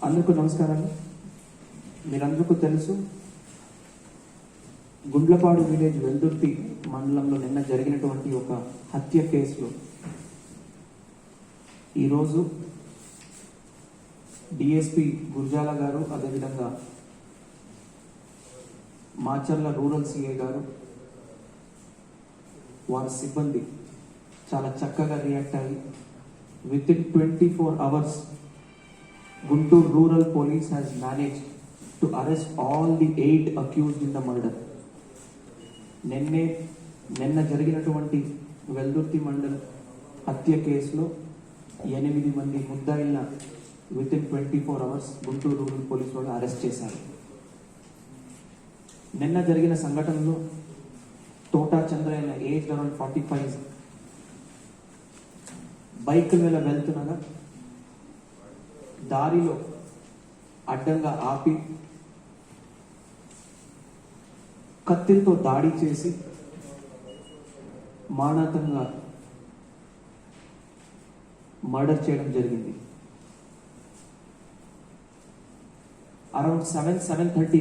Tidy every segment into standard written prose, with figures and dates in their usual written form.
అందరికీ నమస్కారాలు. మీరందరికీ తెలుసు, గుండ్లపాడు విలేజ్ వెల్దుర్తి మండలంలో నిన్న జరిగినటువంటి ఒక హత్య కేసులో ఈరోజు డిఎస్పి గుర్జాల గారు, అదేవిధంగా మాచర్ల రూరల్ సిఐ గారు, వారి సిబ్బంది చాలా చక్కగా రియాక్ట్ అయ్యి with in 24 hours Guntur Rural Police has managed to arrest all the 8 accused in the murder. నిన్న జరిగినటువంటి వెల్దుర్తి మండల హత్య కేసులో 8 మంది ముద్దాయిల్ని within 24 hours Guntur rural police వాళ్ళు అరెస్ట్ చేశారు. నిన్న జరిగిన సంఘటనలో Thota Chandrayya age around 45 bike మీద వెళ్తుండగా దారిలో అడ్డంగా ఆపి కత్తితో దాడి చేసి మానవతంగా మర్డర్ చేయడం జరిగింది. అరౌండ్ 7:30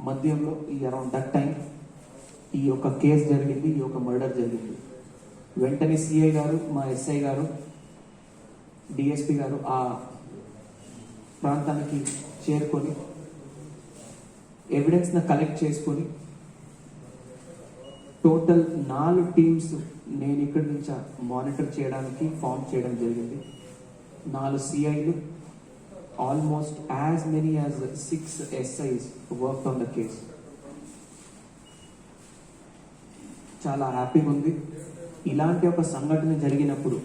మధ్యంలో అరౌండ్ దట్ టైం ఈ యొక్క కేసు జరిగింది, ఈ యొక్క మర్డర్ జరిగింది. వెంటనే సిఐ గారు, మా ఎస్ఐ గారు, డిఎస్పి గారు ఆ ప్రాంతానికి చేరుకొని ఎవిడెన్స్ని కలెక్ట్ చేసుకొని టోటల్ 4 టీమ్స్ నేను ఇక్కడి నుంచి మానిటర్ చేయడానికి ఫామ్ చేయడం జరిగింది. 4 సిఐలు, almost as many as 6 SIs work on the case. చాలా హ్యాపీగా ఉంది. ఇలాంటి ఒక సంఘటన జరిగినప్పుడు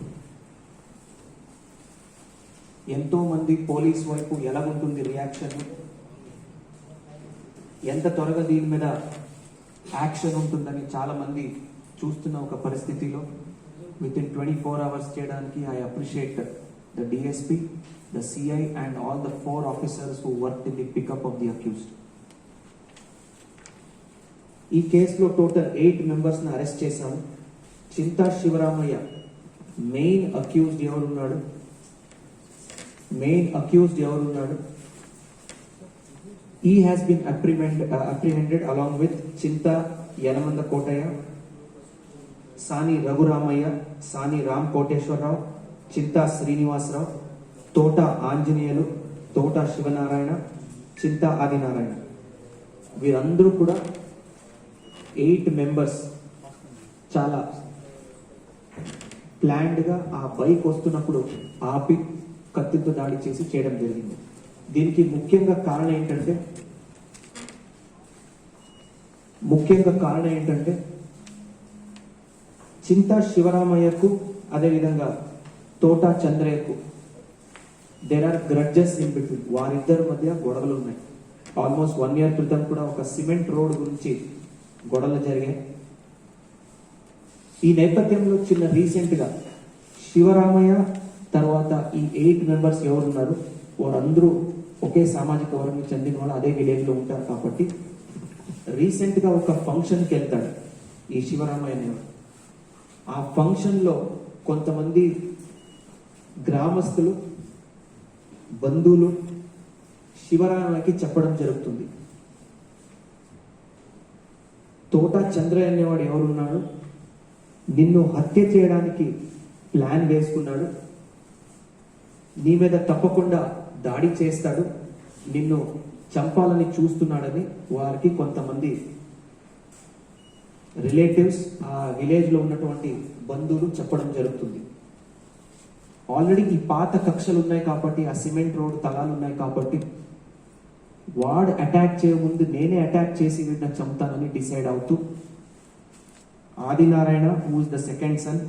ఎంతో మంది పోలీస్ వైపు ఎలా ఉంటుంది రియాక్షన్, ఎంత త్వరగా దీని మీద యాక్షన్ ఉంటుందని చాలా మంది చూస్తున్న ఒక పరిస్థితిలో విత్ ఇన్ 24 hours చేయడానికి I appreciate the DSP, the CI and all the 4 officers who worked in the pickup of the accused. ఈ కేసులో టోటల్ 8 మెంబర్స్ని అరెస్ట్ చేశాము. చింతా శివరామయ్య మెయిన్ అక్యూజ్డ్ ఎవరున్నాడు, he has been apprehended along with Chinta Yanamanda Kotaya, Sani Raghuramaya, Sani Ram Koteshwarrao, Chinta Srinivasrao, Tota Anjaneyalu, Tota Shivanarayana, Chinta Adinarayana. వీరందరూ కూడా 8 members చాలా ప్లాన్డ్గా ఆ బైక్ వస్తున్నప్పుడు ఆపి కత్తితో దాడి చేసి చేయడం జరిగింది. దీనికి ముఖ్యంగా కారణం ఏంటంటే చింతా శివరామయ్యకు అదేవిధంగా తోటా చంద్రయ్యకు there are grudges in between. వారిద్దరి మధ్య గొడవలు ఉన్నాయి. ఆల్మోస్ట్ 1 year క్రితం కూడా ఒక సిమెంట్ రోడ్ గురించి గొడవలు జరిగాయి. ఈ నేపథ్యంలో రీసెంట్గా శివరామయ్య తర్వాత ఈ 8 మెంబర్స్ ఎవరున్నారు వారందరూ ఒకే సామాజిక వర్గం చెందిన వాళ్ళు, అదే విలేజ్లో ఉంటారు. కాబట్టి రీసెంట్గా ఒక ఫంక్షన్కి వెళ్తాడు ఈ శివరామయ్య అనేవాడు. ఆ ఫంక్షన్లో కొంతమంది గ్రామస్తులు, బంధువులు శివరామయ్యకి చెప్పడం జరుగుతుంది, తోటా చంద్రయ్య అనేవాడు ఎవరున్నాడు, నిన్ను హత్య చేయడానికి ప్లాన్ వేసుకున్నాడు, నీ మీద తప్పకుండా దాడి చేస్తాడు, నిన్ను చంపాలని చూస్తున్నాడని వారికి కొంతమంది రిలేటివ్స్, ఆ విలేజ్లో ఉన్నటువంటి బంధువులు చెప్పడం జరుగుతుంది. ఆల్రెడీ ఈ పాత కక్షలు ఉన్నాయి కాబట్టి, ఆ సిమెంట్ రోడ్ తలాలు ఉన్నాయి కాబట్టి వాడు అటాక్ చేయముందు నేనే అటాక్ చేసి వీడిని చంపుతానని డిసైడ్ అవుతూ Adinarayana, who is the second son,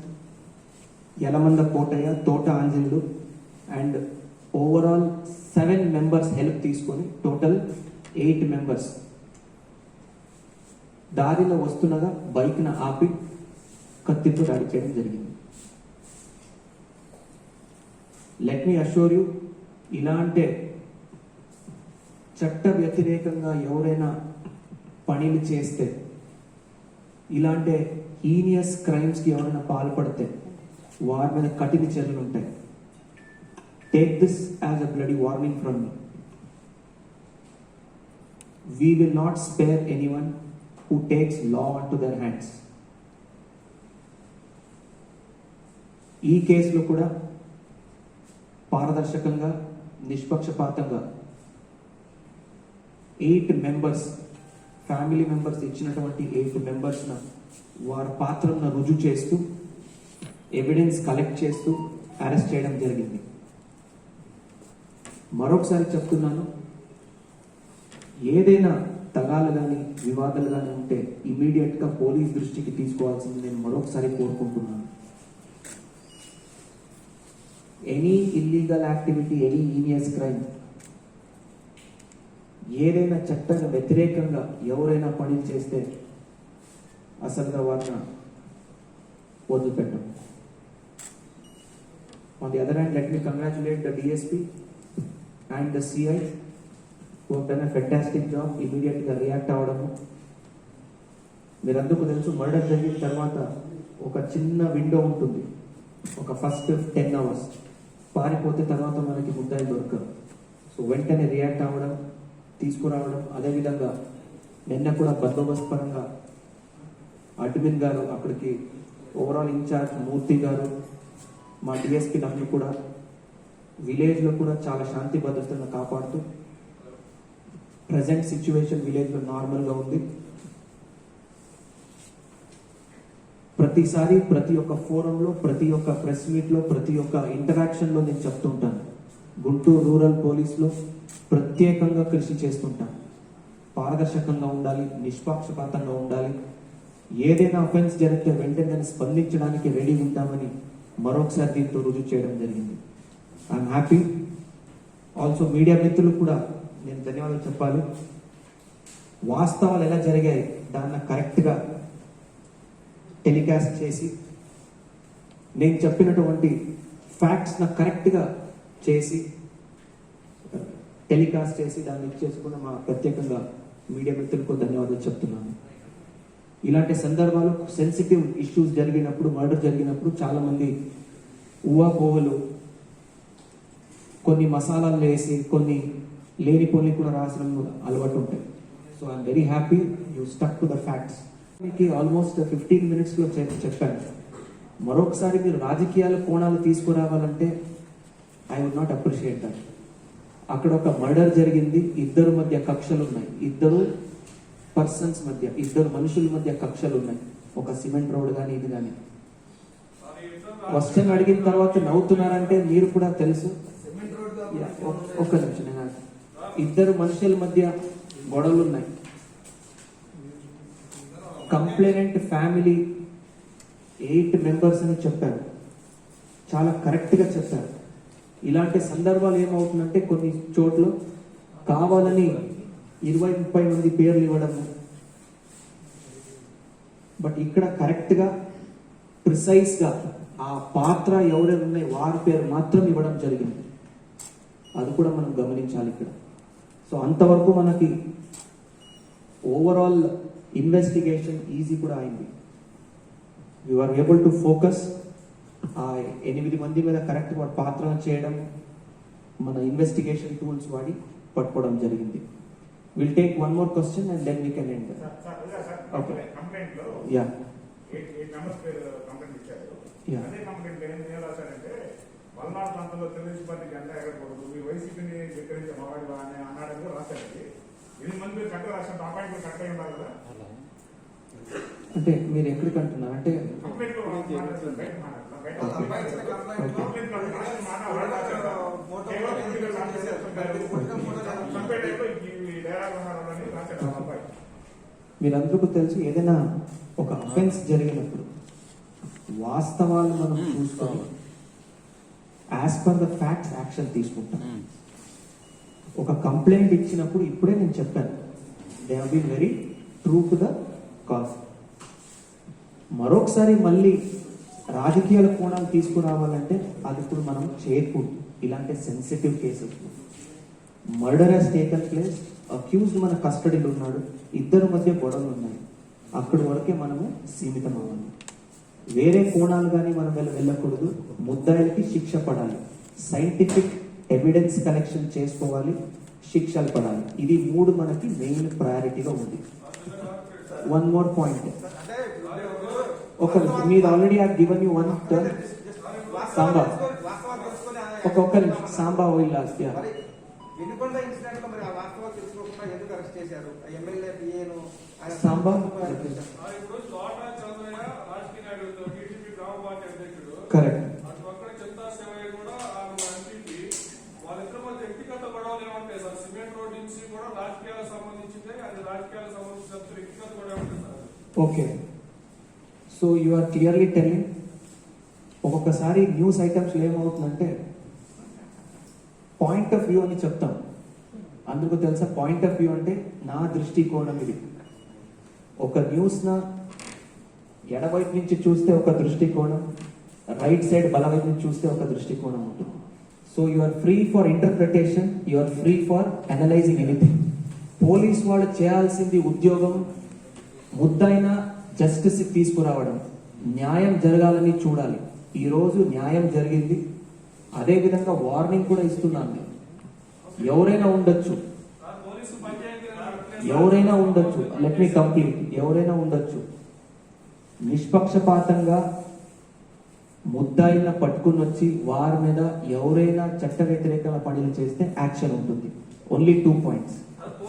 Yalamanda Kotayya, Thota Anjaneyulu and overall 7 members help తీసుకొని టోటల్ 8 మెంబర్స్ దారిలో వస్తుండగా బైక్ను ఆపి కత్తితో దాడి చేయడం జరిగింది. లెట్ మీ అష్యూర్ యూ, ఇలాంటి చట్ట వ్యతిరేకంగా ఎవరైనా పనులు చేస్తే, ఇలాంటి హీనియస్ క్రైమ్స్కి ఎవరైనా పాల్పడితే వారి మీద కఠిన చర్యలు ఉంటాయి. Take this as a bloody warning from me. we will not spare anyone who takes law into their hands. ఈ కేసులో కూడా పారదర్శకంగా నిష్పక్షపాతంగా 8 మెంబర్స్ ఫ్యామిలీ మెంబర్స్ ఇచ్చినటువంటి 8 మెంబర్స్ వారి పాత్రను రుజువు చేస్తూ ఎవిడెన్స్ కలెక్ట్ చేస్తూ అరెస్ట్ చేయడం జరిగింది. మరొకసారి చెప్తున్నాను, ఏదైనా తగాలు కానీ వివాదాలు కానీ ఉంటే ఇమీడియట్గా పోలీస్ దృష్టికి తీసుకోవాల్సింది నేను మరొకసారి కోరుకుంటున్నాను. Any illegal activity, any heinous crime, ఏదైనా చట్టానికి వ్యతిరేకంగా ఎవరైనా పని చేస్తే అసలుగా వారిని వదిలిపెట్టం. On the other hand, let me congratulate the DSP and the CI who have done a fantastic job. Immediately react అవడము. మీరందరికీ తెలుసు, మర్డర్ జరిగిన తర్వాత ఒక చిన్న విండో ఉంటుంది, ఒక ఫస్ట్ 10 hours పారిపోతే తర్వాత మనకి ముద్దాయి దొరకరు. సో వెంటనే రియాక్ట్ అవ్వడం, తీసుకురావడం. అదేవిధంగా నిన్న కూడా బందోబస్తు పరంగా అడ్మిన్ గారు, అక్కడికి ఓవరాల్ ఇన్ఛార్జ్ మూర్తి గారు, మా డిఎస్పీ నన్ను కూడా విలేజ్లో కూడా చాలా శాంతి భద్రతను కాపాడుతూ ప్రజెంట్ సిచ్యువేషన్ విలేజ్లో నార్మల్గా ఉంది. ప్రతిసారి ప్రతి ఒక్క ఫోరంలో, ప్రతి ఒక్క ప్రెస్ మీట్లో, ప్రతి ఒక్క ఇంటరాక్షన్లో నేను చెప్తుంటాను, గుంటూరు రూరల్ పోలీస్లో ప్రత్యేకంగా కృషి చేస్తుంటాను. పారదర్శకంగా ఉండాలి, నిష్పక్షపాతంగా ఉండాలి. ఏదైనా అఫెన్స్ జరిగితే వెంటనే దాన్ని స్పందించడానికి రెడీ ఉంటామని మరొకసారి దీంతో రుజువు చేయడం జరిగింది. I'm happy. ఆల్సో మీడియా మిత్రులకు కూడా నేను ధన్యవాదాలు చెప్పాలి. వాస్తవాలు ఎలా జరిగాయి దాన్ని కరెక్ట్గా టెలికాస్ట్ చేసి, నేను చెప్పినటువంటి ఫ్యాక్ట్స్ నాకు కరెక్ట్గా చేసి టెలికాస్ట్ చేసి దాన్ని ఇచ్చేసుకున్న మా ప్రత్యేకంగా మీడియా మిత్రులకు ధన్యవాదాలు చెప్తున్నాను. ఇలాంటి సందర్భాలు, సెన్సిటివ్ ఇష్యూస్ జరిగినప్పుడు, మర్డర్ జరిగినప్పుడు చాలా మంది ఊహాపోహలు, కొన్ని మసాలాలు వేసి కొన్ని లేనిపోని కూడా రాసడం అలవాటు ఉంటాయి. So I'm very happy you stuck to the facts. మీకు ఆల్మోస్ట్ 15 minutesలో చెప్పాను. మరొకసారి మీరు రాజకీయాల కోణాలు తీసుకురావాలంటే I would not appreciate that. అక్కడ ఒక మర్డర్ జరిగింది, ఇద్దరు మధ్య కక్షలు ఉన్నాయి, ఇద్దరు పర్సన్స్ మధ్య, ఇద్దరు మనుషుల మధ్య కక్షలు ఉన్నాయి. ఒక సిమెంట్ రోడ్ కానీ ఇది కానీ. క్వశ్చన్ అడిగిన తర్వాత నవ్వుతున్నారంటే మీరు కూడా తెలుసు. ఒక్క నిమిషం, ఇద్దరు మనుషుల మధ్య గొడవలు ఉన్నాయి. కంప్లైనెంట్ ఫ్యామిలీ 8 members అని చెప్పారు, చాలా కరెక్ట్గా చెప్పారు. ఇలాంటి సందర్భాలు ఏమవుతుందంటే కొన్ని చోట్ల కావాలని 20-30 మంది పేర్లు ఇవ్వడము, బట్ ఇక్కడ కరెక్ట్గా ప్రిసైజ్గా ఆ పాత్ర ఎవరెవరు ఉన్నాయి వారి పేరు మాత్రం ఇవ్వడం జరిగింది. అది కూడా మనం గమనించాలి ఇక్కడ. సో అంతవరకు మనకి ఓవరాల్ ఇన్వెస్టిగేషన్ ఈజీ కూడా అయింది. You are able to focus. ఆ 8 మంది మీద కరెక్ట్ పాత్రను చేయడం, మన ఇన్వెస్టిగేషన్ టూల్స్ వాడి పట్టుకోవడం జరిగింది. Will take one more question and then we can end. Okay. Yeah. Palnadu ప్రాంతంలో తెలుగుదేశం పార్టీ జెండా ఎగరకూడదు, మీ వైసీపీని ధిక్కరించే మగాడు అని అన్నాడని కూడా రాశారు. 8 మంది చట్టం రాసిన అపాయింట్మెంట్ కరెక్ట్ అయి ఉండాలి కదా. అంటే మీరు ఎక్కడికి అంటున్నారు అంటే మీరందరికీ తెలుసు, ఏదైనా ఒక అఫెన్స్ జరిగినప్పుడు వాస్తవాలు మనం చూసుకొని as per the facts action తీసుకుంటాం. ఒక కంప్లైంట్ ఇచ్చినప్పుడు ఇప్పుడే నేను చెప్పాను, they have been very true to the cause. మరొకసారి మళ్ళీ రాజకీయాల కోణాలు తీసుకురావాలంటే అది ఇప్పుడు మనం చేయకూడదు. ఇలాంటి sensitive cases, murder has taken place, accused మన కస్టడీలో ఉన్నాడు, ఇద్దరు మధ్య గొడవలు ఉన్నాయి, అక్కడి వరకే మనము సీమితం అవ్వాలి. వేరే కోణాలు కానీ మనం వెళ్ళకూడదు. ముద్దాయిలకి శిక్ష పడాలి, సైంటిఫిక్ ఎవిడెన్స్ కలెక్షన్ చేసుకోవాలి, శిక్షలు పడాలి. ఇది 3 మనకి మెయిన్ ప్రయారిటీగా ఉంది. వన్ మోర్ పాయింట్, ఒక మీరు already have given you one turn. Samba ఒక్క నిమిషం, సాంబా ఓయిల్ లాస్ట్ ఇయర్ వెనుకొండ ఇన్సిడెంట్ లో మరి ఆ వాస్తవాలు తెలుసుకోకుండా ఎందుకు అరెస్ట్ చేశారు? ఎమ్మెల్యే పిఏను సాంబా ఇప్పుడు తోట చంద్రయ్య రాజకీయ నాయుడు టీడీపీ గ్రామ పార్టీ అధ్యక్షుడు కరెక్ట్. అటు పక్కన చింతా శివయ్య కూడా ఎంపీ, వాళ్ళిద్దరి మధ్య వ్యక్తిగత గొడవలు ఏమంటాయి సార్? సిమెంట్ రోడ్ నుంచి కూడా రాజకీయాలకు సంబంధించిందే, అది రాజకీయాలకు సంబంధించిన వ్యక్తిగత గొడవ ఉంటుంది sir. Okay, so you are clearly telling. ఒక్కొక్కసారి న్యూస్ ఐటమ్స్లో ఏమవుతుందంటే పాయింట్ ఆఫ్ వ్యూ అని చెప్తాం. అందుకు తెలుసా పాయింట్ ఆఫ్ వ్యూ అంటే? నా దృష్టికోణం ఇది. ఒక న్యూస్న ఎడవైపు నుంచి చూస్తే ఒక దృష్టికోణం, రైట్ సైడ్ బలవైపు నుంచి చూస్తే ఒక దృష్టికోణం ఉంటుంది. So you are free for interpretation, you are free for analysing anything. Police వాళ్ళు చేయాల్సింది ఉద్యోగం ముద్దైన జస్టిస్ తీసుకురావడం, న్యాయం జరగాలని చూడాలి. ఈరోజు న్యాయం జరిగింది. అదే విధంగా వార్నింగ్ కూడా ఇస్తున్నాను నేను. ఎవరైనా ఉండొచ్చు, పోలీసు పంచాయతీ ఎవరైనా ఉండొచ్చు, లెట్ మీ కంప్లీట్. ఎవరైనా ఉండొచ్చు, నిష్పక్షపాతంగా ముద్దాయిన పట్టుకుని వచ్చి వారి మీద ఎవరైనా చట్ట వ్యతిరేక పనులు చేస్తే యాక్షన్ ఉంటుంది. Only 2 points.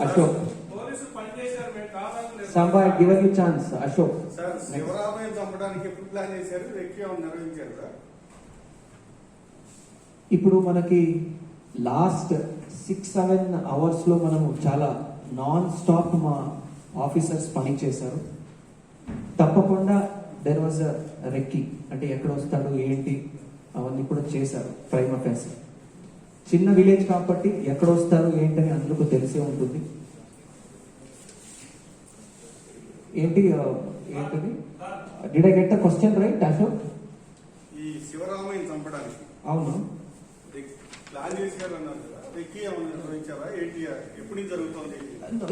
అశోక్ పోలీసు పనిచేశారు, మేము కాదని Samba given you chance. Ashok sir, Sivaramaiah చంపడానికి ఎప్పుడు ప్లాన్ చేశారు? వ్యక్తి ఏమన్నా నిర్వహించారు సార్? ఇప్పుడు మనకి లాస్ట్ 6-7 అవర్స్లో మనము చాలా నాన్ స్టాప్ మా ఆఫీసర్స్ పని చేశారు. తప్పకుండా దెర్ వాజ్ అ రెక్కి, అంటే ఎక్కడ వస్తాడు ఏంటి అవన్నీ కూడా చేశారు. ప్రైమ్ అఫెన్స్ చిన్న విలేజ్ కాబట్టి ఎక్కడ వస్తారు ఏంటని అందరికీ తెలిసే ఉంటుంది. ఏంటి ఏంటది? Did I get the question right Ashok? ఈ శివరామయ్య చంపడానికి అవును. ప్లాన్ చేశారు అన్నారు కదా, వ్యక్తి ఏమన్నా నిర్వహించారా? ఏంటి, ఎప్పుడు నుంచి జరుగుతుంది?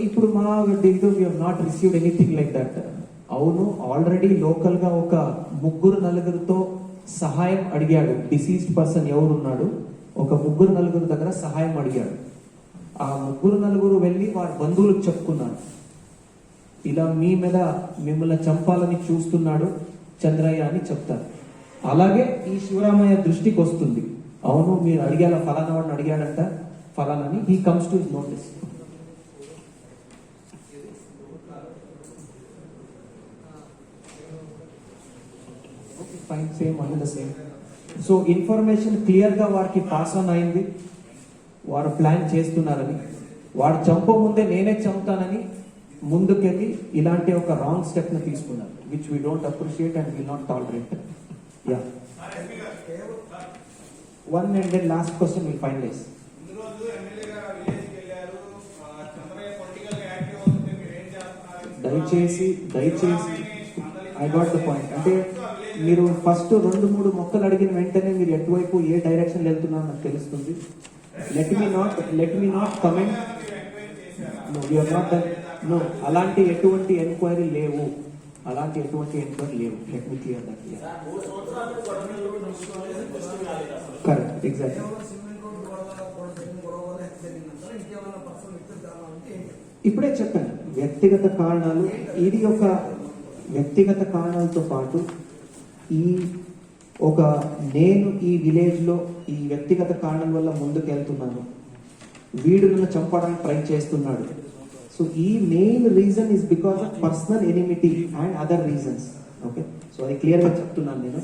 ఇప్పుడు మా దీంట్లో we have not received anything like that. అవును, ఆల్రెడీ లోకల్ గా ఒక 3-4తో సహాయం అడిగాడు. డిసీజ్డ్ పర్సన్ ఎవరున్నాడు, ఒక 3-4 దగ్గర సహాయం అడిగాడు. ఆ 3-4 వెళ్ళి వారి బంధువులకు చెప్పుకున్నారు, ఇలా మీ మీద మిమ్మల్ని చంపాలని చూస్తున్నాడు చంద్రయ్య అని చెప్తారు. అలాగే ఈ శివరామయ్య దృష్టికి వస్తుంది, అవును మీరు అడిగాల ఫలానా వాడిని అడిగాడంట ఫలానని. He comes to his notice. Fine, same అన్ని the same. So information clear గా వారికి పాస్ ఆన్ అయింది, వారు ప్లాన్ చేస్తున్నారని. వాడు చంప ముందే నేనే చంపుతానని ముందుకెళ్ళి ఇలాంటి ఒక రాంగ్ స్టెప్ ని తీసుకున్నారు, which we don't appreciate and will not tolerate. Yeah, one and then last question will finalise. ముందు రోజు ఎమ్మెల్యే గారు విలేజ్కి వెళ్ళారు, చంద్రయ్య పొలిటికల్ గా యాక్టివ్ అవుతుంటే మీరు ఏం చేస్తున్నారు? దయచేసి ఐ గాట్ ద పాయింట్. అంటే మీరు ఫస్ట్ 2-3 మొక్కలు అడిగిన వెంటనే మీరు ఎటువైపు ఏ డైరెక్షన్ వెళ్తున్నారో నాకు తెలుస్తుంది. Let me not comment. No, you are not done. No, అలాంటి ఎటువంటి ఎంక్వైరీ లేవు. Let me clear that. Correct, exactly. Cement road గొడవ ఇంకేమైనా పర్సనల్ వ్యక్తి కావాలంటే ఏంటి? ఇప్పుడే చెప్పాను, వ్యక్తిగత కారణాలు. ఇది ఒక వ్యక్తిగత కారణాలతో పాటు నేను ఈ విలేజ్ లో ఈ వ్యక్తిగత కారణం వల్ల ముందుకు వెళ్తున్నాను, వీడు నన్ను చంపడానికి ట్రై చేస్తున్నాడు. సో ఈ main reason is because of personal enmity and other reasons. Okay, so అది క్లియర్ గా చెప్తున్నాను నేను.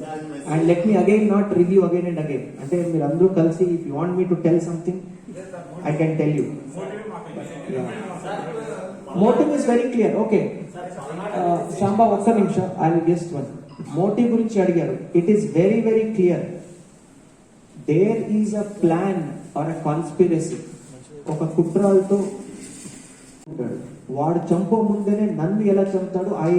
And let me again not review again and again. అంటే మీరు అందరూ కలిసి if you want me to tell something I can tell you. Motive is very clear. Okay Samba, ఒక్క నిమిషం, I will just one. Motive గురించి అడిగారు. It is very very clear. There is a plan are a conspiracy. ఒక కుట్రాలతో ఉంటాడు, వాడు చంపో ముందేనే నన్ను ఎలా చంపుతాడు, I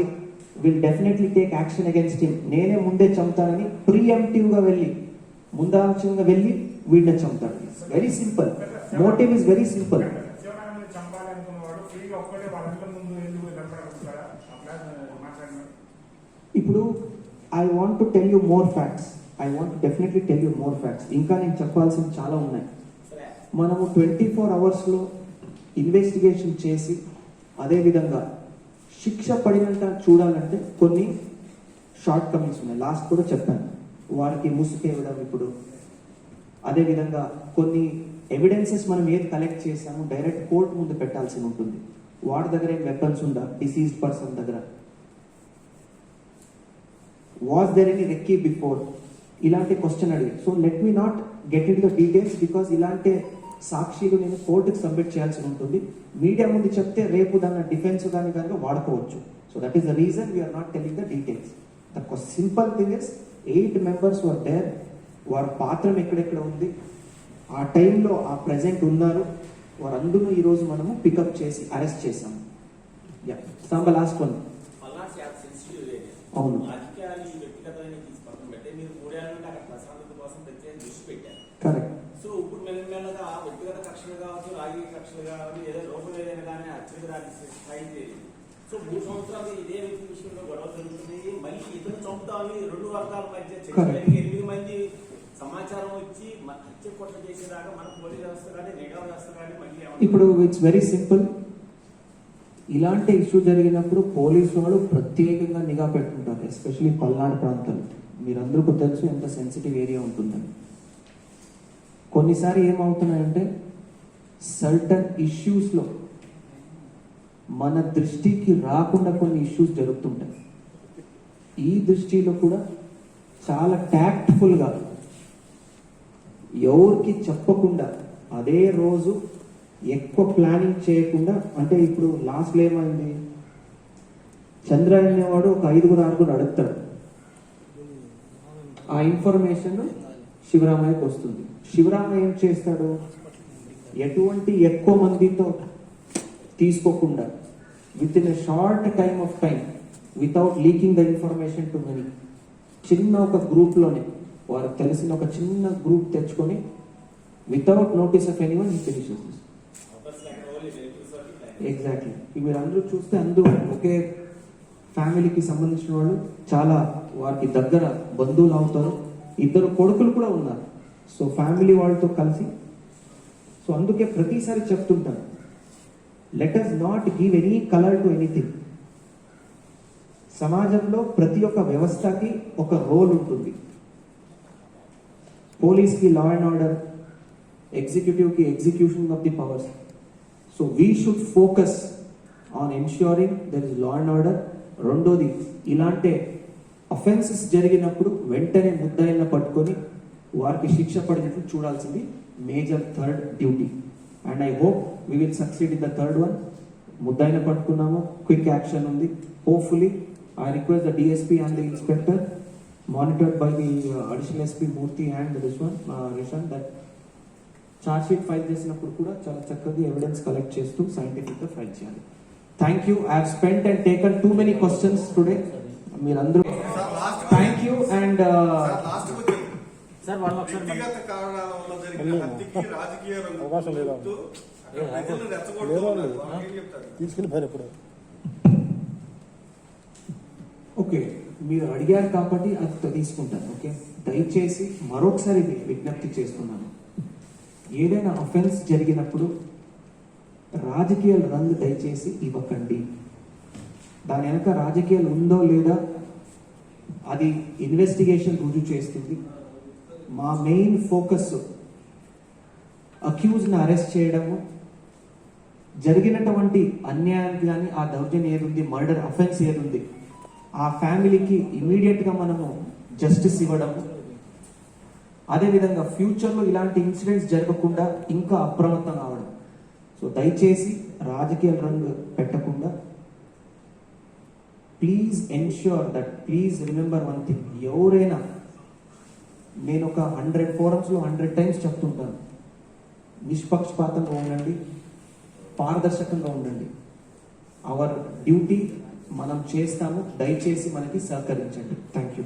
will definitely take action against him. నేనే ముందే చంపుతానని ప్రీఎంప్టివ్ గా వెళ్ళి ముందాంశంగా వెళ్ళి వీడిని చంపుతాడు. Very simple. Motive is very simple. శివరామయ్య చంపాలనుకున్నవాడు ఫ్రీగా ఒక్కటే వాళ్ళందరి ముందు ఎందుకు కనపడకుండా ఆ ప్లాన్ మాట్లాడినాడు? ఇప్పుడు I want to tell you more facts. Definitely tell you more facts. ఇంకా నేను చెప్పాల్సింది చాలా ఉన్నాయి. మనము 24 hours లో ఇన్వెస్టిగేషన్ చేసి అదేవిధంగా శిక్ష పడినంత చూడాలంటే కొన్ని షార్ట్ కమింగ్స్ ఉన్నాయి. లాస్ట్ కూడా చెప్పాను, వారికి ముసుకేయడం ఇప్పుడు. అదేవిధంగా కొన్ని ఎవిడెన్సెస్ మనం ఏది కలెక్ట్ చేసామో డైరెక్ట్ కోర్టు ముందు పెట్టాల్సి ఉంటుంది. వాడి దగ్గర ఏం వెపన్స్ ఉందా, డిసీజ్డ్ పర్సన్ దగ్గర was there any recce before, ఇలాంటి క్వశ్చన్ అడిగి. So let me not get in the details because ఇలాంటి సాక్షిలు నేను కోర్టుకి సబ్మిట్ చేయాల్సి ఉంటుంది. మీడియా ముందు చెప్తే రేపు దాన్ని డిఫెన్స్ కానీ కనుక వాడుకోవచ్చు. So that is the reason we're not telling the details. The simple thing is 8 members were there. వారి పాత్రం ఎక్కడెక్కడ ఉంది, ఆ టైంలో ఆ ప్రెసెంట్ ఉన్నారు, వారందరూ ఈరోజు మనము పికప్ చేసి అరెస్ట్ చేశాము. యా సాంబ లాస్ట్ వన్. పల్నాడు చాలా సెన్సిటివ్ ఏరియా. అవును. రాజకీయాలు ఈ వ్యక్తిగతమైన తీసి పక్కన పెట్టి మీరు 3 ఏళ్ళ నుండి అక్కడ ప్రశాంతత కోసం ప్రత్యేక దృష్టి పెట్టారు. కరెక్ట్. సో ఇప్పుడు మెల్లమెల్లగా వ్యక్తిగత కక్షలు కావచ్చు, రాజకీయ కక్షలు కావాలి, ఏదో లోపల ఏదైనా కానీ అత్యంత రాజకీయ స్థాయి చేయాలి. సో 3 సంవత్సరాలు ఇదే వ్యక్తి విషయంలో గొడవ జరుగుతుంది. మళ్ళీ ఇతను చంపుతామని 2 వర్గాల మధ్య చర్చలకి 8 మంది సమాచారం వచ్చి హత్య కుట్ర చేసేదాకా మన పోలీస్ వ్యవస్థ కానీ నిఘా వ్యవస్థ కానీ మళ్ళీ ఇప్పుడు ఇట్స్ వెరీ సింపుల్. ఇలాంటి ఇష్యూ జరిగినప్పుడు పోలీసు వాళ్ళు ప్రత్యేకంగా నిఘా పెట్టుకుంటారు, ఎస్పెషలీ పల్నాడు ప్రాంతాలు. మీరందరికీ తెలుసు ఎంత సెన్సిటివ్ ఏరియా ఉంటుందని. కొన్నిసారి ఏమవుతున్నాయంటే సర్టన్ ఇష్యూస్లో మన దృష్టికి రాకుండా కొన్ని ఇష్యూస్ జరుగుతుంటాయి. ఈ దృష్టిలో కూడా చాలా ట్యాక్ట్ఫుల్గా ఎవరికి చెప్పకుండా అదే రోజు ఎక్కువ ప్లానింగ్ చేయకుండా, అంటే ఇప్పుడు లాస్ట్లో ఏమైంది, చంద్ర అనేవాడు ఒక 5-6 అడుగుతాడు, ఆ ఇన్ఫర్మేషన్ శివరామయ్యకి వస్తుంది. శివరామయ్య ఏం చేస్తాడు, ఎటువంటి ఎక్కువ మందితో తీసుకోకుండా with in a short time of time without leaking the information to many, చిన్న ఒక గ్రూప్లోనే వారికి తెలిసిన ఒక చిన్న గ్రూప్ తెచ్చుకొని without notice of anyone he finishes this. Exactly. మీరు అందరూ చూస్తే అందరూ ఒకే ఫ్యామిలీకి సంబంధించిన వాళ్ళు, చాలా వారికి దగ్గర బంధువులు అవుతారు. 2 కొడుకులు కూడా ఉన్నారు. సో ఫ్యామిలీ వాళ్ళతో కలిసి. సో అందుకే ప్రతిసారి చెప్తుంటాను, let us not give any colour to anything. సమాజంలో ప్రతి ఒక్క వ్యవస్థకి ఒక రోల్ ఉంటుంది. పోలీస్కి లా అండ్ ఆర్డర్, ఎగ్జిక్యూటివ్కి execution of the powers. So we should focus on ensuring there is law and order. రెండోది, ఇలాంటి అఫెన్సెస్ జరిగినప్పుడు వెంటనే ముద్దాయిలను పట్టుకొని వారికి శిక్ష పడినట్లు చూడాల్సింది major third duty. And I hope we will succeed in the third one. ముద్దాయిన పట్టుకున్నాము, క్విక్ యాక్షన్ ఉంది. Hopefully I request the DSP and the inspector monitored by the additional SP Murthy and this one Rishan, that charge sheet file చేసినప్పుడు కూడా చాలా చక్కగా evidence collect చేస్తూ scientific గా file చేయాలి. Thank you. I have spent and taken too many questions today. మీరందరూ thank you. And sir వాళ్ళు ఒకసారి వ్యక్తిగత కారణాల వల్ల జరిగిన హత్యకి రాజకీయ అవకాశం లేదా తీసుకుని పోయారు ఎప్పుడు. ఓకే, మీరు అడిగారు కాబట్టి అది తీసుకుంటాను. ఓకే, దయచేసి మరొకసారి విజ్ఞప్తి చేస్తున్నాను, ఏదైనా అఫెన్స్ జరిగినప్పుడు రాజకీయాలు రంగు దయచేసి ఇవ్వకండి. దాని వెనక రాజకీయాలు ఉందో లేదా అది ఇన్వెస్టిగేషన్ రుజువు చేస్తుంది. మా మెయిన్ ఫోకస్ అక్యూజ్ని అరెస్ట్ చేయడము, జరిగినటువంటి అన్యాయానికి కానీ ఆ దౌర్జన్యం ఏదుంది, మర్డర్ అఫెన్స్ ఏదుంది, ఆ ఫ్యామిలీకి ఇమీడియట్గా మనము జస్టిస్ ఇవ్వడము. అదేవిధంగా ఫ్యూచర్లో ఇలాంటి ఇన్సిడెంట్స్ జరగకుండా ఇంకా అప్రమత్తం కావడం. సో దయచేసి రాజకీయ రంగు పెట్టకుండా please ensure that, please remember one thing, ఎవరైనా, నేను ఒక 100 ఫోరమ్స్లో 100 టైమ్స్ చెప్తుంటాను, నిష్పక్షపాతంగా ఉండండి, పారదర్శకంగా ఉండండి. అవర్ డ్యూటీ మనం చేస్తాము, దయచేసి మనకి సహకరించండి. Thank you.